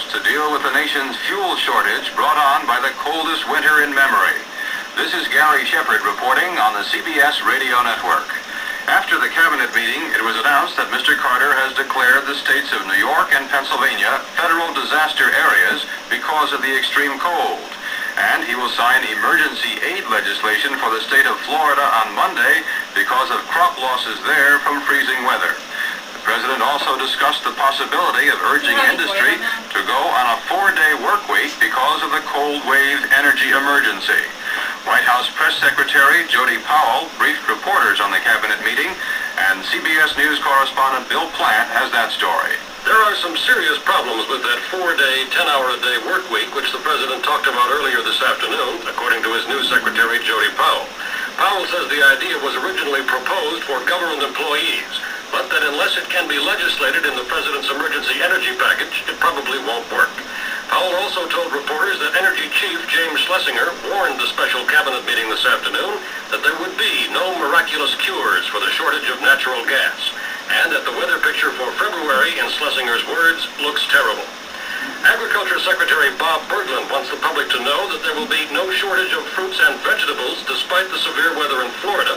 to deal with the nation's fuel shortage brought on by the coldest winter in memory. This is Gary Shepard reporting on the CBS radio network. After the cabinet meeting, it was announced that Mr. Carter has declared the states of New York and Pennsylvania federal disaster areas because of the extreme cold. And he will sign emergency aid legislation for the state of Florida on Monday because of crop losses there from freezing weather. The president also discussed the possibility of urging industry to go on a 4-day work week because of the cold wave energy emergency. White House Press Secretary Jody Powell briefed reporters on the cabinet meeting, and CBS News correspondent Bill Plant has that story. There are some serious problems with that 4-day, 10-hour-a-day work week, which the president talked about earlier this afternoon, according to his news secretary Jody Powell. Powell says the idea was originally proposed for government employees, but that unless it can be legislated in the president's emergency energy package, it probably won't work. Powell also told reporters that Energy Chief James Schlesinger warned the special cabinet meeting this afternoon that there would be no miraculous cures for the shortage of natural gas, and that the weather picture for February, in Schlesinger's words, looks terrible. Agriculture Secretary Bob Berglund wants the public to know that there will be no shortage of fruits and vegetables despite the severe weather in Florida,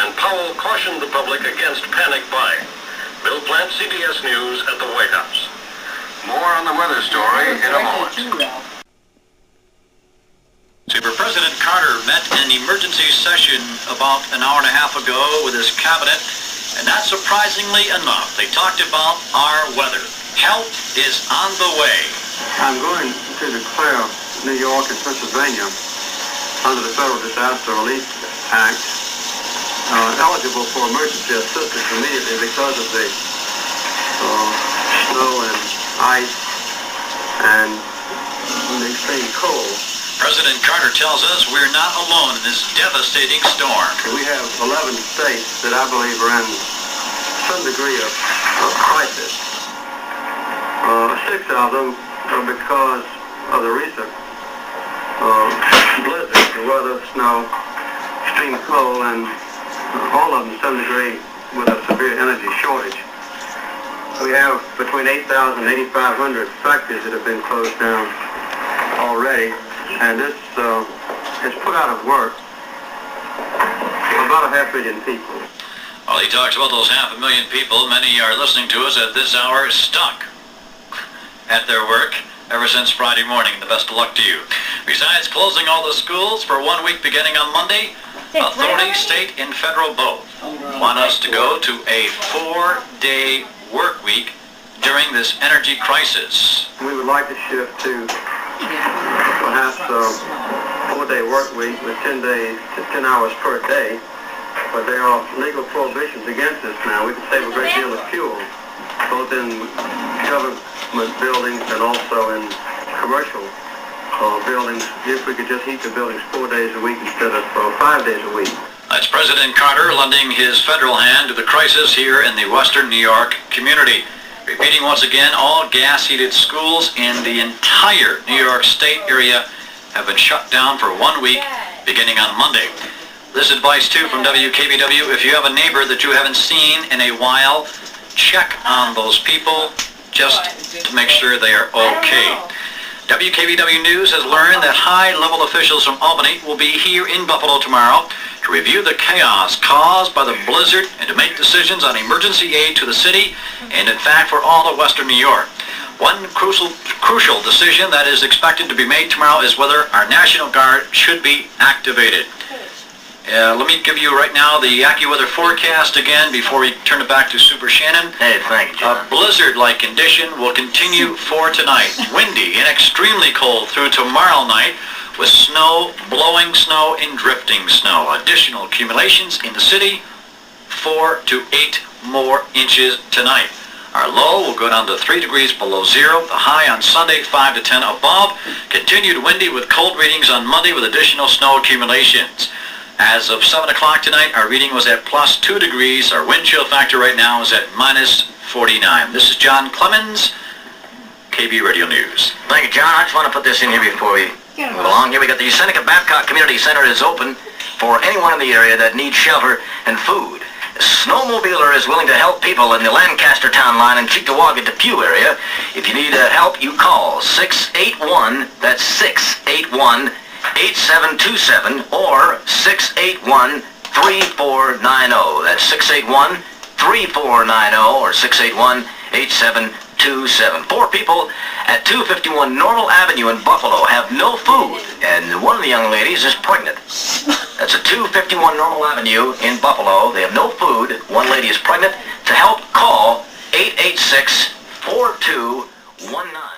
and Powell cautioned the public against panic buying. Bill Plant, CBS News at the White House. More on the weather story in a moment. Super President Carter met in an emergency session about an hour and a half ago with his cabinet, and not surprisingly enough, they talked about our weather. Help is on the way. I'm going to declare New York and Pennsylvania under the Federal Disaster Relief Act eligible for emergency assistance immediately because of the snow and ice and the extreme cold. President Carter tells us we're not alone in this devastating storm. We have 11 states that I believe are in some degree of crisis. 6 of them are because of the recent blizzard, the weather, snow, extreme cold, and all of them to some degree with a severe energy shortage. We have between 8,000 and 8,500 factories that have been closed down already, and this has put out of work about 500,000 people. While he talks about those 500,000 people, many are listening to us at this hour stuck at their work ever since Friday morning. The best of luck to you. Besides closing all the schools for 1 week beginning on Monday, authorities, state and federal both, want us to go to a 4-day work week during this energy crisis. We would like to shift to perhaps a 4-day work week with 10 hours per day, but there are legal prohibitions against this now. We can save a great deal of fuel, both in government buildings and also in commercial buildings, if we could just heat the buildings 4 days a week instead of 5 days a week. That's President Carter lending his federal hand to the crisis here in the Western New York community. Repeating once again, all gas-heated schools in the entire New York State area have been shut down for 1 week beginning on Monday. This advice too from WKBW: if you have a neighbor that you haven't seen in a while, check on those people just to make sure they are okay. WKBW News has learned that high-level officials from Albany will be here in Buffalo tomorrow to review the chaos caused by the blizzard and to make decisions on emergency aid to the city and, in fact, for all of Western New York. One crucial decision that is expected to be made tomorrow is whether our National Guard should be activated. Let me give you right now the AccuWeather forecast again before we turn it back to Super Shannon. Hey, thank you, John. A blizzard-like condition will continue for tonight. Windy and extremely cold through tomorrow night with snow, blowing snow, and drifting snow. Additional accumulations in the city, 4 to 8 more inches tonight. Our low will go down to 3 degrees below zero. The high on Sunday, 5 to 10 above. Continued windy with cold readings on Monday with additional snow accumulations. As of 7 o'clock tonight, our reading was at plus 2 degrees. Our wind chill factor right now is at minus 49. This is John Clemens, KB Radio News. Thank you, John. I just want to put this in here before we move along. Here we got the Seneca Babcock Community Center is open for anyone in the area that needs shelter and food. Snowmobiler is willing to help people in the Lancaster Town line and Cheektowaga Depew area. If you need help, you call 681, that's 681-8727 or 681-3490. That's 681-3490 or 681-8727. 4 people at 251 Normal Avenue in Buffalo have no food, and one of the young ladies is pregnant. That's at 251 Normal Avenue in Buffalo. They have no food. One lady is pregnant. To help, call 886-4219.